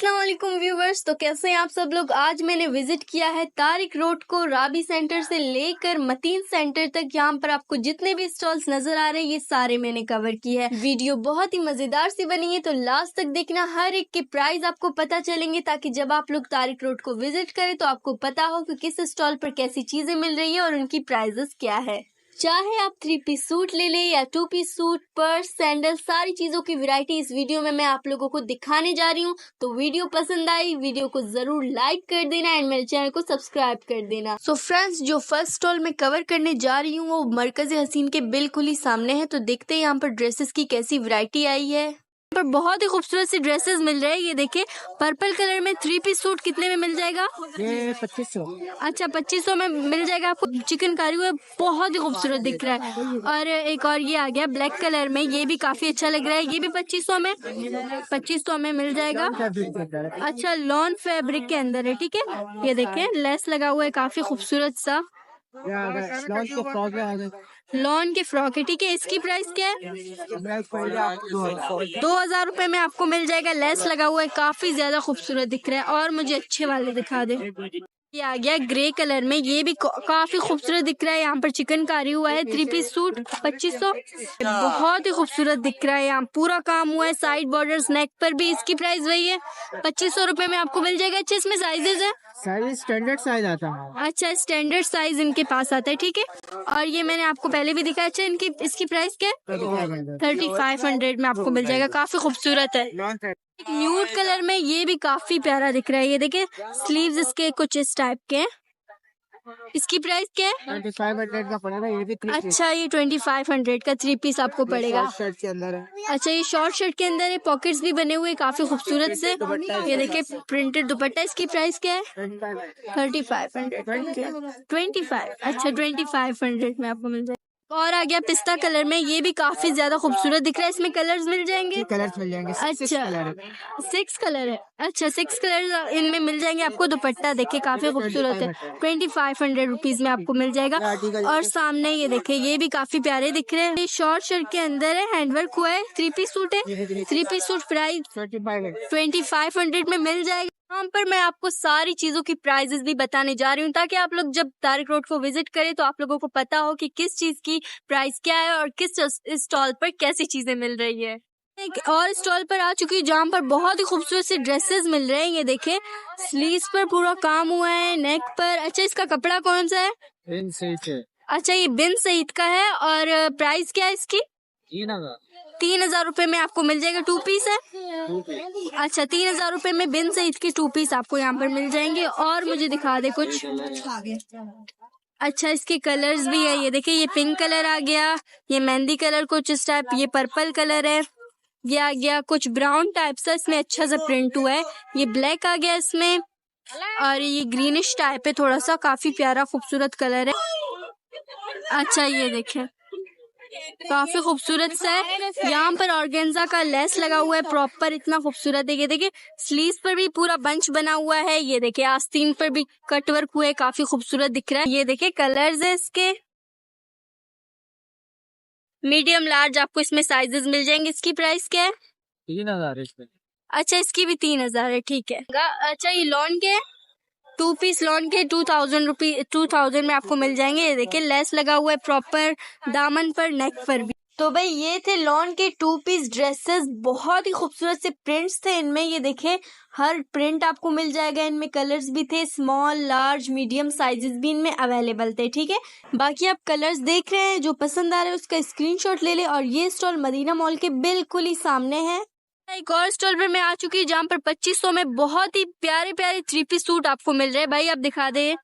अस्सलाम वालेकुम व्यूवर्स। तो कैसे हैं आप सब लोग। आज मैंने विजिट किया है तारिक रोड को, राबी सेंटर से लेकर मतीन सेंटर तक। यहाँ पर आपको जितने भी स्टॉल्स नजर आ रहे हैं ये सारे मैंने कवर किए हैं। वीडियो बहुत ही मजेदार सी बनी है, तो लास्ट तक देखना। हर एक के प्राइस आपको पता चलेंगे, ताकि जब आप लोग तारिक रोड को विजिट करें तो आपको पता हो कि किस स्टॉल पर कैसी चीजें मिल रही है और उनकी प्राइजेस क्या है। चाहे आप 3 पीस सूट ले लें या 2 पीस सूट, पर्स, सैंडल, सारी चीजों की वैरायटी इस वीडियो में मैं आप लोगों को दिखाने जा रही हूँ। तो वीडियो पसंद आई, वीडियो को जरूर लाइक कर देना एंड मेरे चैनल को सब्सक्राइब कर देना। सो फ्रेंड्स, जो फर्स्ट स्टॉल में कवर करने जा रही हूँ वो मरकज हसीन के बिल्कुल ही सामने है। तो देखते हैं यहाँ पर ड्रेसेस की कैसी वैरायटी आई है। पर बहुत ही खूबसूरत सी ड्रेसेस मिल रहे हैं। ये देखिए, पर्पल कलर में 3 पीस सूट कितने में मिल जाएगा? ये 2500। अच्छा, 2500 में मिल जाएगा आपको। चिकनकारी हुआ, बहुत ही खूबसूरत दिख रहा है। और एक और ये आ गया ब्लैक कलर में, ये भी काफी अच्छा लग रहा है। ये भी 2500 में, 2500 में मिल जाएगा। अच्छा, लॉन फैब्रिक के अंदर है, ठीक है। ये देखिए, लेस लगा हुआ है, काफी खूबसूरत सा लॉन के फ्रॉक है, ठीक है। इसकी प्राइस क्या है? 2000 रुपए में आपको मिल जाएगा। लेस लगा हुआ है, काफी ज्यादा खूबसूरत दिख रहा है। और मुझे अच्छे वाले दिखा दे। ये आ गया ग्रे कलर में, ये भी काफी खूबसूरत दिख रहा है। यहाँ पर चिकनकारी हुआ है। 3 पीस सूट 2500, बहुत ही खूबसूरत दिख रहा है। यहाँ पूरा काम हुआ है, साइड बॉर्डर्स, नेक पर भी। इसकी प्राइस वही है, 2500 रुपए में आपको मिल जाएगा। अच्छा, इसमें साइजेस है? साइज स्टैंडर्ड साइज आता है। अच्छा, स्टैंडर्ड साइज इनके पास आता है, ठीक है। और ये मैंने आपको पहले भी दिखाया। अच्छा, इसकी प्राइस क्या है? 3500 में आपको मिल जाएगा। काफी खूबसूरत है। एक न्यूड कलर में, ये भी काफी प्यारा दिख रहा है। ये देखिए, स्लीव्स इसके कुछ इस टाइप के हैं। इसकी प्राइस क्या है? 2500 का पड़ेगा। ये भी 3 अच्छा, ये 2500 का 3 पीस आपको पड़ेगा। शर्ट के अंदर है। अच्छा, ये शॉर्ट शर्ट के अंदर है, पॉकेट्स भी बने हुए, काफी खूबसूरत से। ये देखिए, प्रिंटेड दुपट्टा। इसकी प्राइस क्या है? 3500। 25। अच्छा, 2500 में आपको मिल जाएगा। और आ गया पिस्ता कलर में, ये भी काफी ज्यादा खूबसूरत दिख रहा है। इसमें कलर्स मिल जाएंगे? कलर्स मिल जाएंगे। अच्छा, 6 कलर है। अच्छा, 6 कलर इनमें मिल जाएंगे आपको। दुपट्टा देखिए, काफी खूबसूरत है। 2500 रुपीज में आपको मिल जाएगा। और सामने ये देखिए, ये भी काफी प्यारे दिख रहे हैं। ये शॉर्ट शर्ट के अंदर है, हैंडवर्क हुआ है। 3 पीस सूट है। 3 पीस सूट प्राइस 2500 में मिल जाएगा। यहाँ पर मैं आपको सारी चीजों की प्राइजेस भी बताने जा रही हूँ, ताकि आप लोग जब तारिक रोड को विजिट करें तो आप लोगों को पता हो कि किस चीज की प्राइस क्या है और किस स्टॉल पर कैसी चीजें मिल रही है। एक और स्टॉल पर आ चुकी हूँ जहाँ पर बहुत ही खूबसूरत से ड्रेसेस मिल रहे हैं। ये देखें, स्लीव्स पर पूरा काम हुआ है, नेक पर। अच्छा, इसका कपड़ा कौन सा है? बिन सईद है। अच्छा, ये बिन सईद का है। और प्राइस क्या है इसकी? 3000 रुपए में आपको मिल जाएगा। 2 पीस है। अच्छा, 3000 रुपए में बिन सईद की 2 पीस आपको यहाँ पर मिल जाएंगे। और मुझे दिखा दे कुछ। अच्छा, इसके कलर्स भी है। ये देखिए, ये पिंक कलर आ गया, ये मेहंदी कलर कुछ इस टाइप, ये पर्पल कलर है, ये आ गया कुछ ब्राउन टाइप सा, इसमें अच्छा सा प्रिंट हुआ है। ये ब्लैक आ गया इसमें, और ये ग्रीनिश टाइप है थोड़ा सा, काफी प्यारा खूबसूरत कलर है। अच्छा, ये देखिए, काफी खूबसूरत सा है। यहाँ पर ऑर्गेन्जा का लेस लगा हुआ है प्रॉपर, इतना खूबसूरत है। ये देखिए, स्लीव्स पर भी पूरा बंच बना हुआ है। ये देखिए, आस्तीन पर भी कट वर्क हुआ है, काफी खूबसूरत दिख रहा है। ये देखिए, कलर्स है इसके, मीडियम लार्ज आपको इसमें साइजेस मिल जाएंगे। इसकी प्राइस क्या है? 3000 इसमें। अच्छा, इसकी भी 3000 है, ठीक है। अच्छा, ये लॉन के 2 पीस लॉन के 2000 में आपको मिल जाएंगे। ये देखिए, लेस लगा हुआ है प्रॉपर दामन पर, नेक पर भी। तो भाई, ये थे लॉन के 2 पीस ड्रेसेस। बहुत ही खूबसूरत से प्रिंट्स थे इनमें। ये देखें, हर प्रिंट आपको मिल जाएगा। इनमें कलर्स भी थे, स्मॉल, लार्ज, मीडियम साइजेस भी इनमें अवेलेबल थे, ठीक है। बाकी आप कलर्स देख रहे हैं, जो पसंद आ रहा है उसका स्क्रीनशॉट ले ले। और ये स्टॉल मदीना मॉल के बिल्कुल ही सामने है। एक और स्टॉल पर मैं आ चुकी हूँ जहाँ पर 2500 में बहुत ही प्यारे प्यारे 3 पीस सूट आपको मिल रहे हैं। भाई, आप दिखा दे।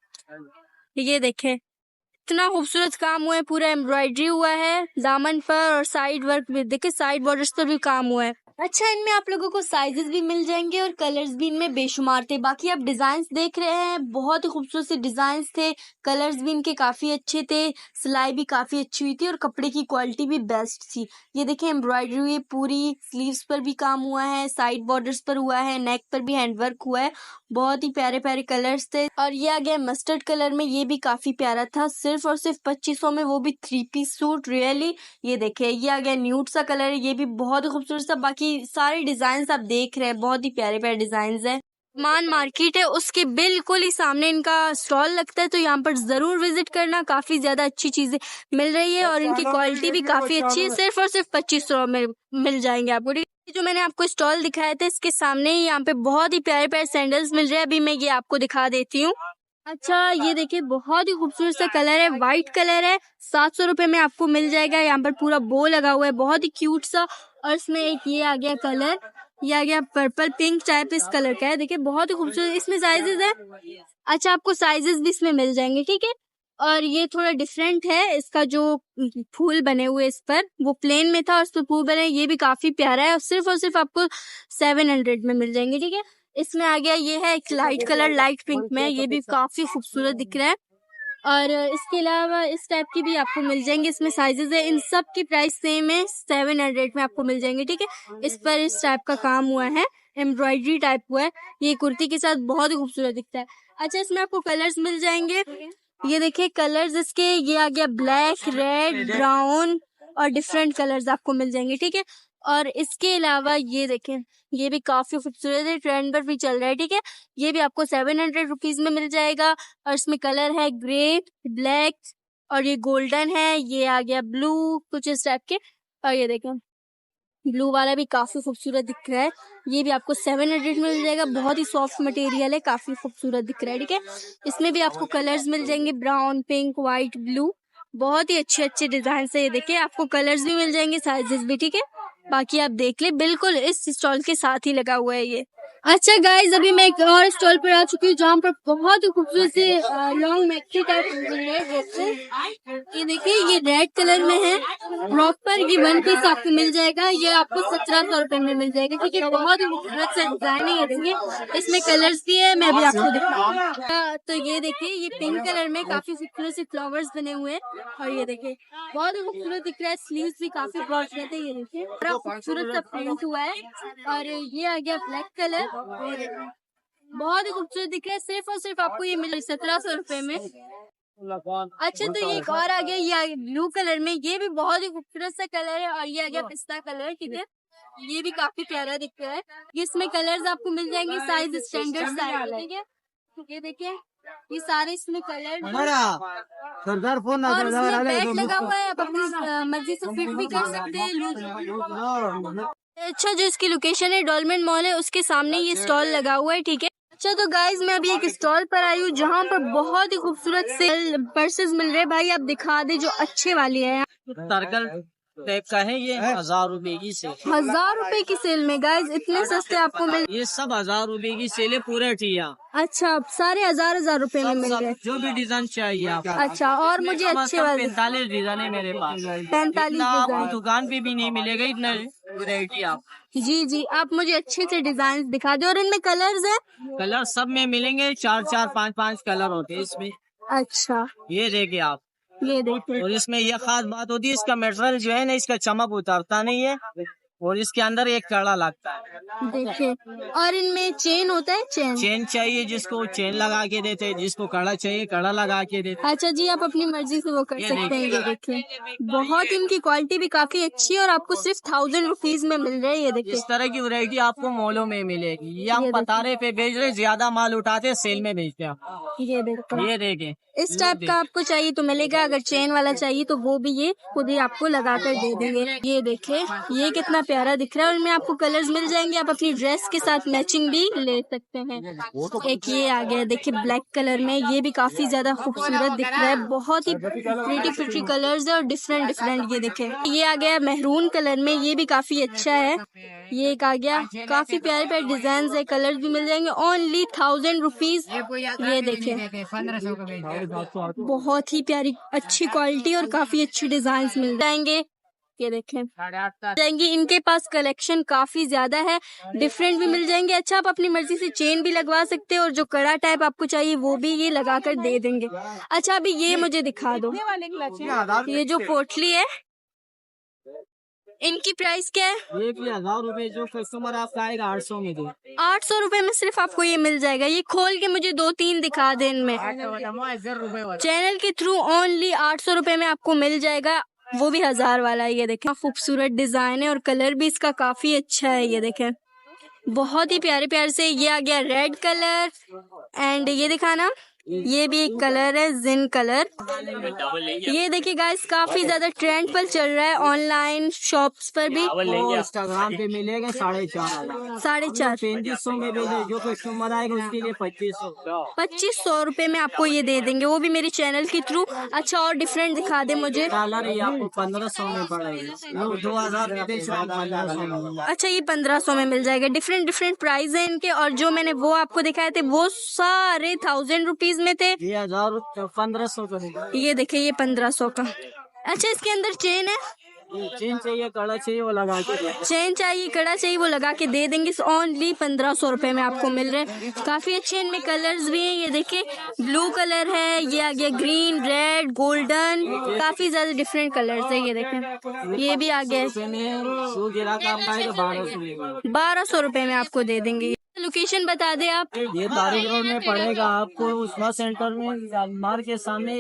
ये देखें, इतना खूबसूरत काम हुआ है, पूरा एम्ब्रॉयडरी हुआ है दामन पर, और साइड वर्क भी देखिए, साइड बॉर्डर्स पर भी काम हुआ है। अच्छा, इनमें आप लोगों को साइजेस भी मिल जाएंगे और कलर्स भी इनमें बेशुमार थे। बाकी आप डिजाइन देख रहे हैं, बहुत ही खूबसूरत से डिजाइन थे, कलर्स भी इनके काफी अच्छे थे, सिलाई भी काफी अच्छी हुई थी और कपड़े की क्वालिटी भी बेस्ट थी। ये देखिए, एम्ब्रॉयडरी हुई है पूरी, स्लीव्स पर भी काम हुआ है, साइड बॉर्डर्स पर हुआ है, नेक पर भी हैंडवर्क हुआ है। बहुत ही प्यारे प्यारे कलर्स थे। और ये आ गया मस्टर्ड कलर में, ये भी काफी प्यारा था, सिर्फ और सिर्फ 2500 में, वो भी 3 पीस सूट। रियली, ये देखिए, ये आ गया न्यूड सा कलर है, ये भी बहुत ही खूबसूरत सा। बाकी बाकी सारे डिजाइन आप देख रहे हैं, बहुत ही प्यारे प्यारे डिजाइन है। मान मार्केट है उसके बिल्कुल ही सामने इनका स्टॉल लगता है, तो यहाँ पर जरूर विजिट करना। काफी ज्यादा अच्छी चीजें मिल रही है और इनकी क्वालिटी भी काफी अच्छी है। सिर्फ और सिर्फ 2500 में मिल जाएंगे आपको। ठीक है, जो मैंने आपको स्टॉल दिखाया था इसके सामने ही यहाँ पे बहुत ही प्यारे प्यारे सैंडल्स मिल रहे हैं। अभी मैं ये आपको दिखा देती हूँ। अच्छा, ये देखिए बहुत ही खूबसूरत सा कलर है, व्हाइट कलर है। 700 रुपए में आपको मिल जाएगा। यहाँ पर पूरा बो लगा हुआ है, बहुत ही क्यूट सा। और इसमें एक ये आ गया कलर, ये आ गया पर्पल पिंक टाइप इस कलर का है। देखिए बहुत ही खूबसूरत। इसमें साइजेस है। अच्छा, आपको साइजेस भी इसमें मिल जाएंगे। ठीक है, और ये थोड़ा डिफरेंट है। इसका जो फूल बने हुए इस पर वो प्लेन में था और इस पर फूल बने, ये भी काफी प्यारा है और सिर्फ आपको 700 में मिल जाएंगे। ठीक है, इसमें आ गया ये है एक लाइट कलर, लाइट पिंक में, ये भी काफी खूबसूरत दिख रहा है। और इसके अलावा इस टाइप की भी आपको मिल जाएंगे। इसमें साइजेस है, इन सब की प्राइस सेम है, 700 में आपको मिल जाएंगे। ठीक है, इस पर इस टाइप का काम हुआ है, एम्ब्रॉयडरी टाइप हुआ है। ये कुर्ती के साथ बहुत ही खूबसूरत दिखता है। अच्छा, इसमें आपको कलर्स मिल जाएंगे। ये देखिए कलर्स इसके, ये आ गया ब्लैक, रेड, ब्राउन और डिफरेंट कलर्स आपको मिल जाएंगे। ठीक है, और इसके अलावा ये देखें, ये भी काफी खूबसूरत है, ट्रेंड पर भी चल रहा है। ठीक है, ये भी आपको 700 रुपीज में मिल जाएगा। और इसमें कलर है ग्रे, ब्लैक और ये गोल्डन है। ये आ गया ब्लू, कुछ इस टाइप के। और ये देखें ब्लू वाला भी काफी खूबसूरत दिख रहा है। ये भी आपको 700 में मिल जाएगा। बहुत ही सॉफ्ट मटेरियल है, काफी खूबसूरत दिख रहा है। ठीक है, इसमें भी आपको कलर्स मिल जाएंगे, ब्राउन, पिंक, व्हाइट, ब्लू। बहुत ही अच्छे अच्छे डिजाइन है। ये देखिए आपको कलर्स भी मिल जाएंगे, साइजेस भी। ठीक है, बाकी आप देख ले, बिल्कुल इस स्टॉल के साथ ही लगा हुआ है ये। अच्छा गाइज, अभी मैं एक और स्टॉल पर आ चुकी हूँ जहाँ पर बहुत ही खूबसूरत से लॉन्ग मैक्सी टाइप है। ये देखिए ये रेड कलर में है, प्रॉपर ये 1 पीस आपको मिल जाएगा। ये आपको 1700 रुपए में मिल जाएगा। ठीक है, बहुत ही खूबसूरत से डिजाइन है। ये देखिए इसमें कलर्स भी है, मैं भी आपको दिखाऊंगा। तो ये देखिए ये पिंक कलर में काफी खूबसूरत से फ्लावर्स बने हुए हैं। और ये देखिए बहुत ही खूबसूरत दिख रहा है। स्लीव्स भी काफी ब्रॉड रहते हैं। ये देखिए बड़ा खूबसूरत सा प्रिंट हुआ है। और ये आ गया ब्लैक कलर, बहुत ही खूबसूरत दिख रहा है। सिर्फ और सिर्फ आपको ये मिल 1700 रुपए में। अच्छा, तो ये एक और आ गया, ये ब्लू कलर में, ये भी बहुत ही खूबसूरत सा कलर है। और ये आ गया पिस्ता कलर। ठीक है, ये भी काफी प्यारा दिख रहा है। इसमें कलर्स आपको मिल जाएंगे, साइज स्टैंडर्ड साइज। ठीक है, ये देखिए ये सारे इसमें कलर और इसमें बैट लगा हुआ है, आप अपनी मर्जी से फिट भी कर सकते हैं, लूज। अच्छा, जो इसकी लोकेशन है डॉलमेन मॉल है, उसके सामने ये स्टॉल लगा हुआ है। ठीक है, अच्छा तो गाइज मैं अभी एक स्टॉल पर आई हूँ जहाँ पर बहुत ही खूबसूरत से पर्सेस मिल रहे हैं। भाई आप दिखा दे जो अच्छे वाली है। सर्कल टाइप का है ये, 1000 रुपए की सेल। 1000 रुपए की सेल में गाइज इतने सस्ते आपको मिल, ये सब 1000 रुपए की सेल है पूरे टिया। अच्छा, सारे 1000 रुपए में मिल रहे हैं। जो भी डिजाइन चाहिए आपको। अच्छा, और मुझे अच्छे वाले 45 डिजाइन है मेरे पास। 45 आपको डिजाइन। दुकान पे भी नहीं मिलेगा इतना वैरायटी। आप जी, आप मुझे अच्छे से डिजाइन दिखा दो। और इनमें कलर्स है? कलर सब में मिलेंगे, 4 5 कलर होते हैं इसमें। अच्छा, ये देखिए आप, ये देखिए। और इसमें यह खास बात होती है, इसका मटेरियल जो है ना, इसका चमक उतरता नहीं है और इसके अंदर एक कड़ा लगता है। देखिए, और इनमें चेन होता है? चेन चाहिए जिसको चेन लगा के देते हैं, जिसको कड़ा चाहिए कड़ा लगा के देते। अच्छा जी, आप अपनी मर्जी से वो कर सकते हैं। ये देखिए बहुत इनकी क्वालिटी भी काफी अच्छी है और आपको सिर्फ 1000 रुपीज में मिल रहा है। ये देखिए इस तरह की वैरायटी आपको मॉलों में मिलेगी। ये हम ये पतारे पे बेच रहे, ज्यादा माल उठाते हैं, सेल में बेचते हैं। ये देखो, ये देखें इस टाइप का आपको चाहिए तो मिलेगा। अगर चेन वाला चाहिए तो वो भी ये खुद ही आपको लगा कर दे देंगे। ये देखे ये कितना प्यारा दिख रहा है। और इनमें आपको कलर्स मिल जाएंगे, आप अपनी ड्रेस के साथ मैचिंग भी ले सकते हैं। एक ये आ गया देखिए ब्लैक कलर में, ये भी काफी ज्यादा खूबसूरत दिख रहा है। बहुत ही प्रिटी कलर्स है और डिफरेंट। ये देखे ये आ गया महरून कलर में, ये भी काफी अच्छा है। ये एक आ गया, काफी प्यारे प्यारे डिजाइन है, कलर्स भी मिल जाएंगे। Only 1000 rupees. ये देखे 1500 का बहुत ही प्यारी अच्छी क्वालिटी और काफी अच्छे डिजाइन मिल जाएंगे। ये देखें जाएंगे, इनके पास कलेक्शन काफी ज्यादा है, डिफरेंट भी मिल जाएंगे। अच्छा, आप अपनी मर्जी से चेन भी लगवा सकते हैं और जो कड़ा टाइप आपको चाहिए वो भी ये लगा कर दे देंगे। अच्छा, अभी ये मुझे दिखा दो, ये जो पोटली है इनकी प्राइस क्या है? ये भी 1000 रुपए, जो कस्टमर आपका आएगा 800 में दे। 800 रुपए में सिर्फ आपको ये मिल जाएगा। ये खोल के मुझे 2-3 दिखा दे इनमें। चैनल के थ्रू ओनली 800 रुपए में आपको मिल जाएगा। वो भी 1000 वाला है। ये देखें, खूबसूरत डिजाइन है और कलर भी इसका काफी अच्छा है। ये देखें, बहुत ही प्यारे प्यारे से। ये आ गया रेड कलर, एंड ये दिखाना, ये भी एक कलर है जिन कलर। ये देखिए गाइस, काफी ज्यादा ट्रेंड पर चल रहा है ऑनलाइन शॉप्स पर भी। इंस्टाग्राम पे मिलेगा 4.5 4.5 3500 में मिले, जो कस्टमर आएगा उसके लिए 2500 रुपए में आपको ये दे देंगे, वो भी मेरे चैनल के थ्रू। अच्छा, और डिफरेंट दिखा दे मुझे। डॉलर ये आपको 1500 में पड़ेगा, 2000 अच्छा, ये 1500 में मिल जाएगा। डिफरेंट डिफरेंट प्राइस है इनके, और जो मैंने वो आपको दिखाए थे वो सारे 1000 रुपीज में थे। ये 1500 का। ये देखिए, ये 1500 का। अच्छा, इसके अंदर चेन है, चेन चाहिए, कड़ा चाहिए, वो लगा के चेन चाहिए, कड़ा चाहिए, वो लगा के दे देंगे। ओनली 1500 रुपए में आपको मिल रहे हैं। काफी अच्छे इनमें कलर्स भी हैं। ये देखिए, ब्लू कलर है, ये आ गया ग्रीन, रेड, गोल्डन, काफी ज्यादा डिफरेंट कलर्स है। ये देखें, ये भी आ गया। 1200 रुपए में आपको दे देंगे। लोकेशन बता दे आप। ये तारिक रोड में पड़ेगा आपको, उस्मा सेंटर में, मार के सामने,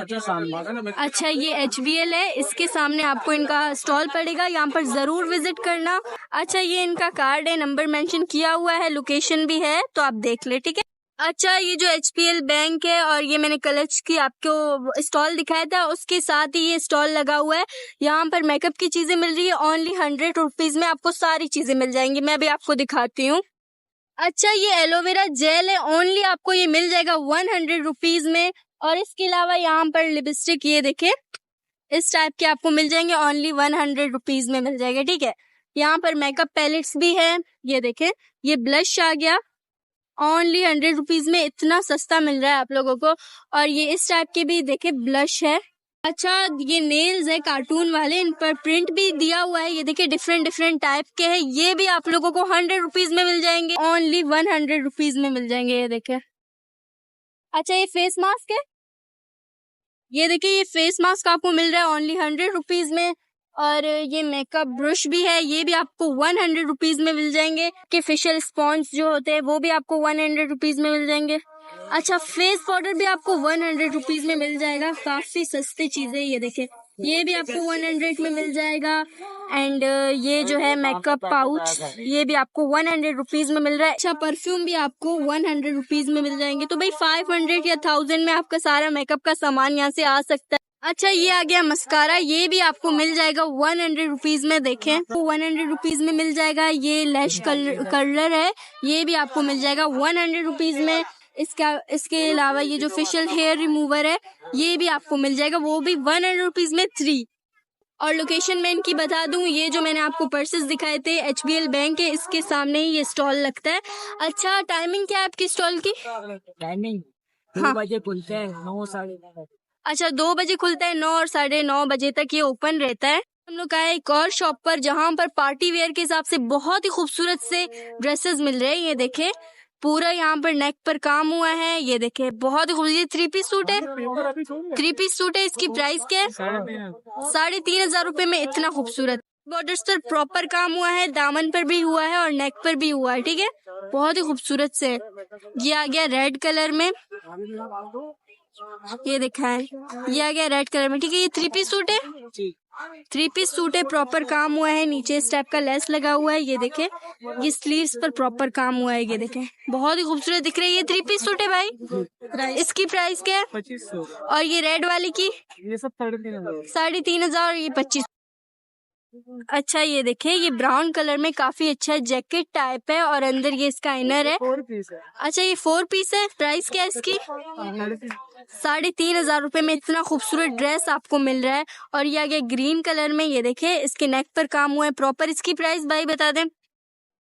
के सामने। अच्छा, ये HBL है, इसके सामने आपको इनका स्टॉल पड़ेगा, यहाँ पर जरूर विजिट करना। अच्छा, ये इनका कार्ड है, नंबर मेंशन किया हुआ है, लोकेशन भी है, तो आप देख ले, ठीक है। अच्छा, ये जो HPL बैंक है और ये मैंने क्लच की आपको स्टॉल दिखाया था, उसके साथ ही ये स्टॉल लगा हुआ है। यहाँ पर मेकअप की चीजें मिल रही है। ओनली 100 रुपीज में आपको सारी चीजें मिल जाएंगी। मैं भी आपको दिखाती हूँ। अच्छा, ये एलोवेरा जेल है, ओनली आपको ये मिल जाएगा 100 रुपीज में। और इसके अलावा यहाँ पर लिपस्टिक, ये देखे, इस टाइप के आपको मिल जाएंगे, ओनली 100 रुपीज में मिल जाएगा, ठीक है। यहाँ पर मेकअप पैलेट्स भी है, ये देखे, ये ब्लश आ गया, ओनली 100 रुपीज में। इतना सस्ता मिल रहा है आप लोगों को। और ये इस टाइप के भी देखे ब्लश है। अच्छा, ये नेल्स है कार्टून वाले, इन पर प्रिंट भी दिया हुआ है। ये देखिए, डिफरेंट डिफरेंट टाइप के हैं। ये भी आप लोगों को 100 रुपीज में मिल जाएंगे, ओनली 100 रुपीज में मिल जाएंगे। ये देखे। अच्छा, ये फेस मास्क है, ये देखिए, ये फेस मास्क आपको मिल रहा है ओनली 100 रुपीज में। और ये मेकअप ब्रश भी है, ये भी आपको 100 रुपीज में मिल जाएंगे। कि फेशियल स्पॉन्ज जो होते हैं वो भी आपको 100 रुपीज में मिल जाएंगे। अच्छा, फेस पाउडर भी आपको 100 रुपीज में मिल जाएगा। काफी सस्ती चीजें, ये देखें, ये भी आपको 100 में मिल जाएगा। एंड ये जो है मेकअप पाउच, ये भी आपको 100 रुपीज में मिल रहा है। अच्छा, परफ्यूम भी आपको 100 रुपीज में मिल जाएंगे। तो भाई 500 या 1000 में आपका सारा मेकअप का सामान यहाँ से आ सकता है। अच्छा, ये आ गया मस्कारा, ये भी आपको मिल जाएगा 100 रुपीज में। देखें, 100 रुपीज में मिल जाएगा। ये लैश कलर है, ये भी आपको मिल जाएगा 100 रुपीज में। इसके अलावा ये जो फेशियल हेयर रिमूवर है, ये भी आपको मिल जाएगा, वो भी 100 रुपीज में 3। और लोकेशन मैं इनकी बता दूं, ये जो मैंने आपको पर्सेस दिखाए थे HBL बैंक है, इसके सामने ही ये स्टॉल लगता है। अच्छा, टाइमिंग क्या है आपकी स्टॉल की? टाइमिंग 2 बजे खुलते हैं, 9 साढ़े 9। अच्छा, 2 बजे खुलता है, 9 और 9:30 बजे तक ये ओपन रहता है। हम लोग आए एक और शॉप पर, जहाँ पर पार्टी वेयर के हिसाब से बहुत ही खूबसूरत से ड्रेसेस मिल रहे हैं। ये देखें, पूरा यहाँ पर नेक पर काम हुआ है। ये देखें, बहुत ही खूबसूरत 3 पीस सूट है, 3 पीस सूट है। इसकी प्राइस क्या है? 3500 रुपए में इतना खूबसूरत बॉर्डर्स पर प्रॉपर काम हुआ है, दामन पर भी हुआ है और नेक पर भी हुआ है, ठीक है। बहुत ही खूबसूरत से। ये आ गया रेड कलर में, ये देखा है, ये आ गया रेड कलर में, ठीक है। ये 3 पीस सूट है, 3 पीस सूट है, प्रॉपर काम हुआ है। नीचे इस टाइप का लेस लगा हुआ है। ये देखे, ये स्लीव्स पर प्रॉपर काम हुआ है। ये देखे, बहुत ही खूबसूरत दिख रही है। ये 3 पीस सूट है भाई। इसकी प्राइस क्या है? 2500। और ये रेड वाली की? ये सब 3500। 3500 और ये 2500। अच्छा, ये देखे, ये ब्राउन कलर में काफी अच्छा जैकेट टाइप है और अंदर ये इसका इनर है। 4 पीस है। अच्छा, ये 4 पीस है। प्राइस क्या है इसकी? 3500 रुपए में इतना खूबसूरत ड्रेस आपको मिल रहा है। और ये आगे ग्रीन कलर में, ये देखे, इसके नेक पर काम हुआ है प्रॉपर। इसकी प्राइस भाई बता दें?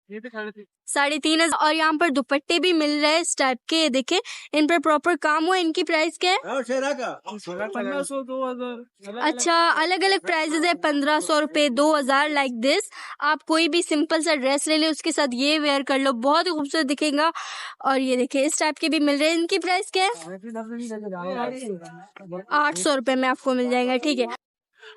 ये भी 3500। और यहाँ पर दुपट्टे भी मिल रहे हैं इस टाइप के, ये देखे, इन पर प्रॉपर काम हुआ है। इनकी प्राइस क्या है? 1500, 2000। अच्छा, अलग अलग प्राइसेस है, 1500 रुपए, 2000, लाइक दिस। आप कोई भी सिंपल सा ड्रेस ले ले, उसके साथ ये वेयर कर लो, बहुत ही खूबसूरत दिखेगा। और ये देखिए, इस टाइप के भी मिल रहे हैं। इनकी प्राइस क्या है? 800 रुपए में आपको मिल जाएगा, ठीक है।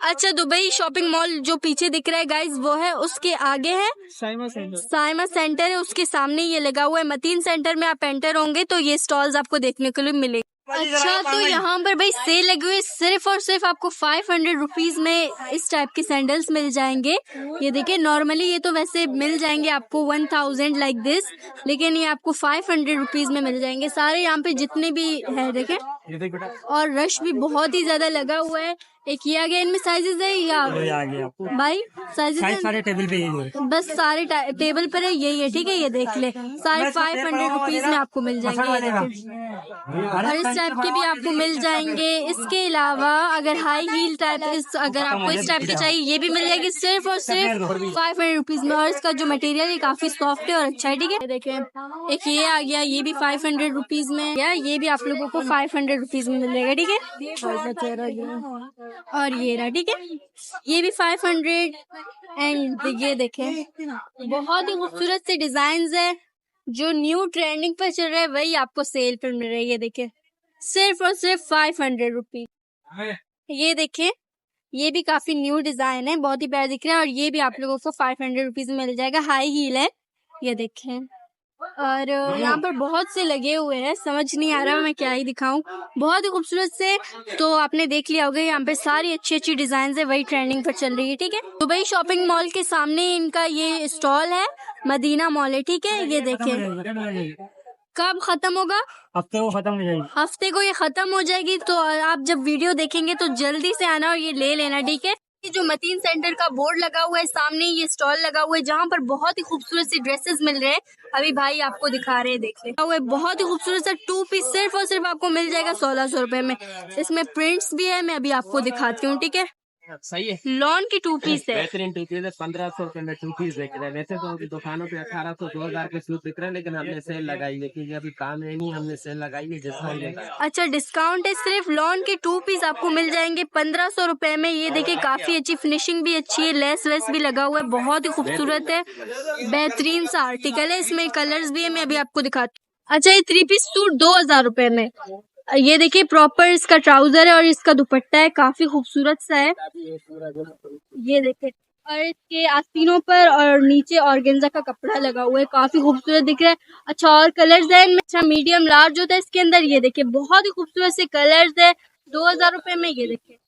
अच्छा, दुबई शॉपिंग मॉल जो पीछे दिख रहा है गाइस, वो है, उसके आगे है साइमा सेंटर है, उसके सामने ये लगा हुआ है। मतीन सेंटर में आप एंटर होंगे तो ये स्टॉल्स आपको देखने के लिए मिलेंगे। अच्छा, तो यहाँ पर भाई सेल लगी हुई है, सिर्फ और सिर्फ आपको 500 रुपीज में इस टाइप के सैंडल्स मिल जाएंगे। ये देखिए, नॉर्मली ये तो वैसे मिल जाएंगे आपको 1000 लाइक दिस, लेकिन ये आपको 500 रुपीज में मिल जाएंगे सारे यहाँ पे जितने भी है। देखें, और रश भी बहुत ही ज्यादा लगा हुआ है। एक ये आ गया, इनमें साइजेस है या भाई साइजेस सारे टेबल पे यही है। बस सारे टेबल पर है, यही है, ठीक है। ये देख ले, सारे 500 रुपीज में आपको मिल जाएंगे। ये देखिए, और इस टाइप के भी आपको मिल जाएंगे। इसके अलावा अगर हाई हील टाइप, अगर आपको इस टाइप की चाहिए, ये भी मिल जाएगी सिर्फ और सिर्फ 500 रुपीज में। और इसका जो मटेरियल है काफी सॉफ्ट है और अच्छा है, ठीक है। देखें, एक ये आ गया, ये भी 500 रुपीज में या ये भी आप लोगों को 500 रुपीज में मिल जाएगा, ठीक है। और ये रहा, ठीक है, ये भी 500। एंड ये देखें, बहुत ही खूबसूरत से डिजाइन है, जो न्यू ट्रेंडिंग पर चल रहा है वही आपको सेल पर मिल रहा है। ये देखें, सिर्फ और सिर्फ 500 रुपीज। ये देखें, ये भी काफी न्यू डिजाइन है, बहुत ही प्यारा दिख रहा है। और ये भी आप लोगों को 500 रुपीज में मिल जाएगा। हाई हील है, ये देखें। और यहाँ पर बहुत से लगे हुए हैं, समझ नहीं आ रहा मैं क्या ही दिखाऊं, बहुत ही खूबसूरत से। तो आपने देख लिया होगा, यहाँ पे सारी अच्छी अच्छी डिजाइन है, वही ट्रेंडिंग पर चल रही है, ठीक है। दुबई शॉपिंग मॉल के सामने इनका ये स्टॉल है, मदीना मॉल है, ठीक है। ये देखें, कब खत्म होगा? हफ्ते को खत्म हो जाएगी। हफ्ते को ये खत्म हो जाएगी, तो आप जब वीडियो देखेंगे तो जल्दी से आना और ये ले लेना, ठीक है। ये जो मतीन सेंटर का बोर्ड लगा हुआ है सामने, ये स्टॉल लगा हुआ है जहाँ पर बहुत ही खूबसूरत सी ड्रेसेस मिल रहे हैं। अभी भाई आपको दिखा रहे हैं, देख ले, बहुत ही खूबसूरत सा 2 पीस सिर्फ और सिर्फ आपको मिल जाएगा 1600 रुपए में। इसमें प्रिंट्स भी है, मैं अभी आपको दिखाती हूँ, ठीक है। सही है, लॉन की 2 पीस है, बेहतरीन 2 पीस है। 1500 रुपए में 2 पीस बिक रहे हैं। वैसे तो दुकानों पे 1800 2000 के सूट बिक रहे हैं, लेकिन हमने सेल लगाई है क्योंकि अभी काम है नहीं, हमने सेल लगाई है डिस्काउंट। अच्छा, डिस्काउंट है। सिर्फ लॉन के 2 पीस आपको मिल जाएंगे 1500 रुपए में। ये देखिए, काफी अच्छी फिनिशिंग भी अच्छी है, लेस वेस भी लगा हुआ है, बहुत ही खूबसूरत है, बेहतरीन सा आर्टिकल है। इसमें कलर्स भी है, मैं अभी आपको दिखाती हूँ। अच्छा, ये 3 पीस सूट 2000 रुपए में। ये देखिए, प्रॉपर इसका ट्राउजर है और इसका दुपट्टा है, काफी खूबसूरत सा है। ये देखिए, और इसके आस्तीनों पर और नीचे ऑर्गेन्जा का कपड़ा लगा हुआ है, काफी खूबसूरत दिख रहा है। अच्छा, और कलर्स है इनमें। अच्छा, मीडियम लार्ज होता है इसके अंदर। ये देखिए, बहुत ही खूबसूरत से कलर्स है 2000 रुपए में। ये देखिए,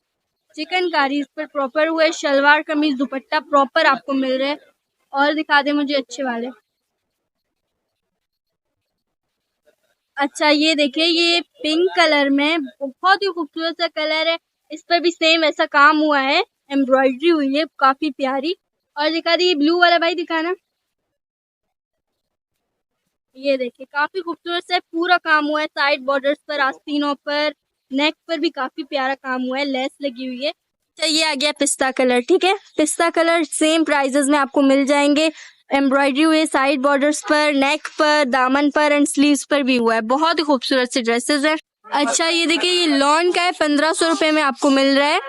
चिकनकारी इस पर प्रॉपर हुआ है, शलवार कमीज दुपट्टा प्रॉपर आपको मिल रहा है। और दिखा दे मुझे अच्छे वाले। अच्छा, ये देखिए, ये पिंक कलर में बहुत ही खूबसूरत सा कलर है, इस पर भी सेम ऐसा काम हुआ है, एम्ब्रॉयडरी हुई है काफी प्यारी। और दिखा दी, ये ब्लू वाला भाई दिखाना। ये देखिए, काफी खूबसूरत से पूरा काम हुआ है, साइड बॉर्डर्स पर, आस्तीनों पर, नेक पर भी काफी प्यारा काम हुआ है, लेस लगी हुई है। अच्छा, ये आ गया पिस्ता कलर, ठीक है। पिस्ता कलर सेम प्राइजेस में आपको मिल जाएंगे, एम्ब्रॉयडरी हुए साइड बॉर्डर्स पर, नेक पर, दामन पर एंड स्लीव्स पर भी हुआ है, बहुत ही खूबसूरत से ड्रेसेस है। अच्छा, ये देखिए, ये लॉन का है, 1500 रुपए में आपको मिल रहा है,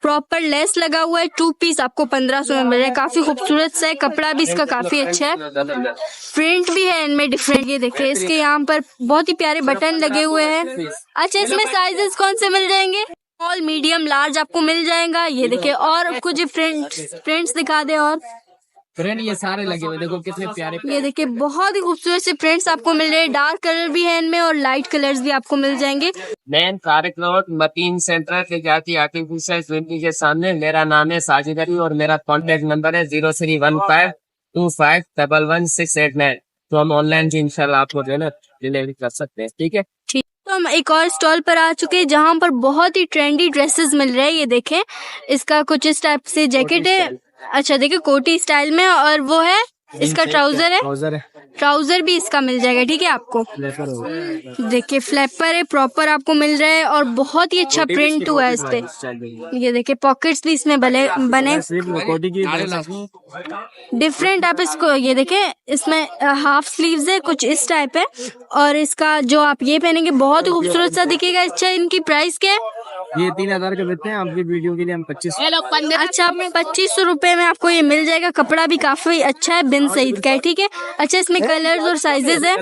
प्रॉपर लेस लगा हुआ है, 2 पीस आपको 1500 में मिल रहा है, काफी खूबसूरत सा है, कपड़ा भी इसका काफी अच्छा है, प्रिंट भी है इनमें डिफरेंट। ये देखिए, इसके यहाँ पर बहुत ही प्यारे बटन लगे हुए हैं। अच्छा, इसमें साइजेस कौन से मिल जाएंगे? स्मॉल, मीडियम, लार्ज आपको मिल जाएगा। ये देखिए, और कुछ प्रिंट्स दिखा दे। और फ्रेंड ये सारे लगे हुए, देखो कितने प्यारे। ये देखिए, बहुत ही खूबसूरत से प्रिंट्स आपको मिल रहे हैं, डार्क कलर भी है इनमें और लाइट कलर्स भी आपको मिल जाएंगे। Main Tariq road Mateen centre के जाती आर्टिफिशियल स्विमिंग के सामने। मेरा नाम है साजिद अली और मेरा कॉन्टेक्ट नंबर है 031525111689। तो हम ऑनलाइन भी इंशाल्लाह आपको जो है ना डिलीवरी कर सकते हैं, ठीक है। तो हम एक और स्टॉल पर आ चुके हैं जहाँ पर बहुत ही ट्रेंडी ड्रेसेस मिल रहे हैं। ये देखें, इसका कुछ इस टाइप से जैकेट है। अच्छा, देखिए, कोटी स्टाइल में, और वो है इसका ट्राउजर है, ट्राउजर भी इसका मिल जाएगा, ठीक है। आपको देखिए, फ्लैपर है, प्रॉपर आपको मिल रहा है और बहुत ही अच्छा प्रिंट हुआ है इस पे। ये देखिए, पॉकेट्स भी इसमें बने डिफरेंट। आप इसको ये देखें, इसमें हाफ स्लीव्स है, कुछ इस टाइप है, और इसका जो आप ये पहनेंगे बहुत ही खूबसूरत सा दिखेगा। अच्छा, इनकी प्राइस क्या है? ये 3000 के देते हैं, आपकी वीडियो के लिए हम 25। अच्छा, 2500 रुपए में आपको ये मिल जाएगा, कपड़ा भी काफी अच्छा है, बिन सईद का है, ठीक है। अच्छा, इसमें कलर्स और साइजेस है।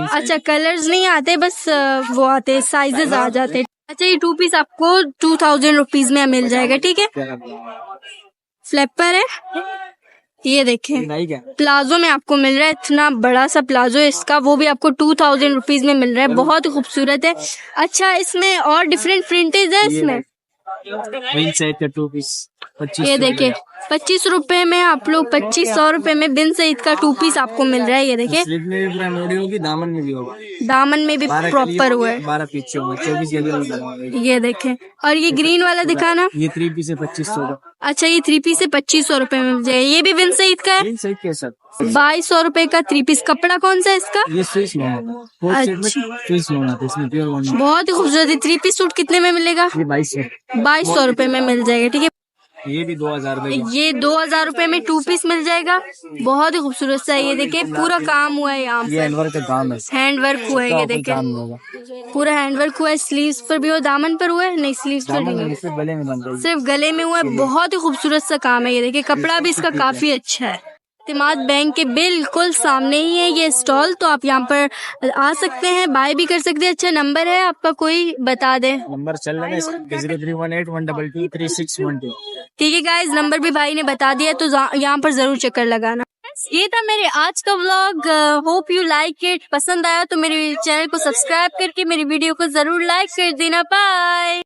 अच्छा, कलर्स नहीं आते, बस वो आते, साइजेस आ जाते। अच्छा, ये 2 पीस आपको 2000 रुपीज में मिल जाएगा, ठीक है। फ्लैपर है, ये देखें नहीं क्या प्लाजो में आपको मिल रहा है, इतना बड़ा सा प्लाजो है इसका, वो भी आपको 2000 रुपीज में मिल रहा है, बहुत ही खूबसूरत है। अच्छा इसमें और डिफरेंट प्रिंटेज है इसमें, बिन सहित का 2 पीस 25। ये देखिए 25 रुपए में आप लोग 2500 रुपए में बिन सईद का 2 पीस आपको मिल रहा है। ये देखिए स्लीव में भी पूरा मोड़ी होगी, दामन में भी होगा। दामन में भी 12 प्रॉपर हुआ है। 12 पीस होगा, 24 जगह। ये देखें और ये ग्रीन वाला दिखाना। ये 3 पीस है 2500 का। अच्छा ये 3 पीस है 2500 रुपए में मिल जाएगा। ये भी बिन सईद का है बिन सहित के साथ 2200 रुपए का 3 पीस। कपड़ा कौन सा है इसका? ये स्विस लोन है, 4 सेट में स्विस लोन आता है, इसमें प्योर वन। बहुत ही खूबसूरत है। 3 पीस सूट कितने में मिलेगा? ये 2200। 2200 रुपए में मिल जाएगा। ठीक है ये भी 2000 रुपए का। ये 2000 रुपए में 2 पीस मिल जाएगा, बहुत ही खूबसूरत सा है। ये देखिए पूरा काम हुआ है यहाँ ये हैंडवर्क का काम है, हैंड वर्क हुआ है। ये देखिए काम होगा। पूरा हैंड वर्क हुआ है। स्लीव्स पर भी और दामन पर हुआ है? नहीं स्लीव्स पर नहीं है, इससे गले में बन रही है। सिर्फ गले में हुआ है। बहुत ही खूबसूरत सा काम है। ये देखिए कपड़ा भी इसका काफी अच्छा है। इतिमाद बैंक के बिल्कुल सामने ही है ये स्टॉल, तो आप यहाँ पर आ सकते हैं, बाय भी कर सकते हैं। अच्छा नंबर है आपका कोई बता दें? नंबर चल रहा है 031812236112। ठीक है गाइज नंबर भी भाई ने बता दिया, तो यहाँ पर जरूर चक्कर लगाना। ये था मेरे आज का vlog. Hope you like it. पसंद आया तो मेरे चैनल को सब्सक्राइब करके मेरी वीडियो को जरूर लाइक कर देना। बाय।